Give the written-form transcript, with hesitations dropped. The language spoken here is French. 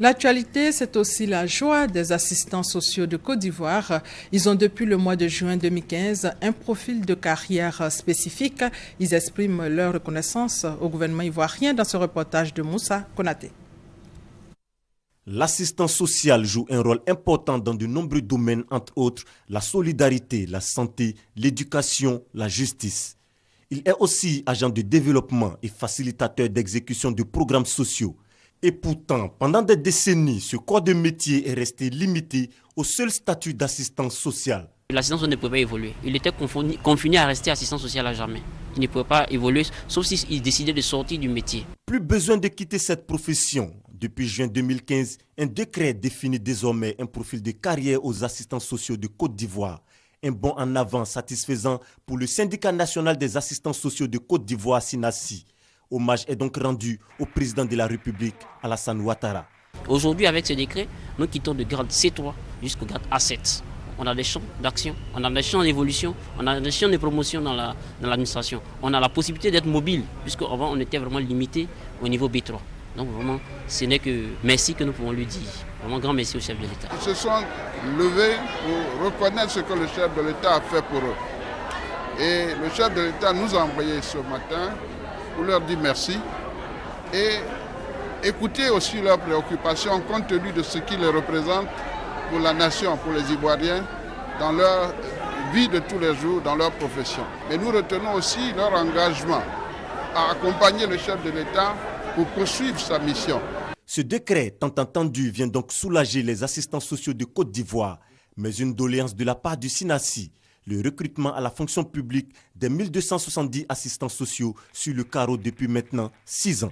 L'actualité, c'est aussi la joie des assistants sociaux de Côte d'Ivoire. Ils ont depuis le mois de juin 2015 un profil de carrière spécifique. Ils expriment leur reconnaissance au gouvernement ivoirien dans ce reportage de Moussa Konaté. L'assistant social joue un rôle important dans de nombreux domaines, entre autres la solidarité, la santé, l'éducation, la justice. Il est aussi agent de développement et facilitateur d'exécution de programmes sociaux. Et pourtant, pendant des décennies, ce corps de métier est resté limité au seul statut d'assistant social. L'assistant social ne pouvait pas évoluer. Il était confiné à rester assistant social à jamais. Il ne pouvait pas évoluer, sauf s'il décidait de sortir du métier. Plus besoin de quitter cette profession. Depuis juin 2015, un décret définit désormais un profil de carrière aux assistants sociaux de Côte d'Ivoire. Un bond en avant satisfaisant pour le syndicat national des assistants sociaux de Côte d'Ivoire, SYNASI. Hommage est donc rendu au président de la République, Alassane Ouattara. Aujourd'hui, avec ce décret, nous quittons de grade C3 jusqu'au grade A7. On a des champs d'action, on a des champs d'évolution, on a des champs de promotion dans l'administration. On a la possibilité d'être mobile, puisqu'avant on était vraiment limité au niveau B3. Donc vraiment, ce n'est que merci que nous pouvons lui dire. Vraiment grand merci au chef de l'État. Ils se sont levés pour reconnaître ce que le chef de l'État a fait pour eux. Et le chef de l'État nous a envoyé ce matin pour leur dire merci et écouter aussi leurs préoccupations compte tenu de ce qui les représente pour la nation, pour les Ivoiriens, dans leur vie de tous les jours, dans leur profession. Mais nous retenons aussi leur engagement à accompagner le chef de l'État pour poursuivre sa mission. Ce décret, tant entendu, vient donc soulager les assistants sociaux de Côte d'Ivoire, mais une doléance de la part du SYNASI, le recrutement à la fonction publique des 1270 assistants sociaux sur le carreau depuis maintenant 6 ans.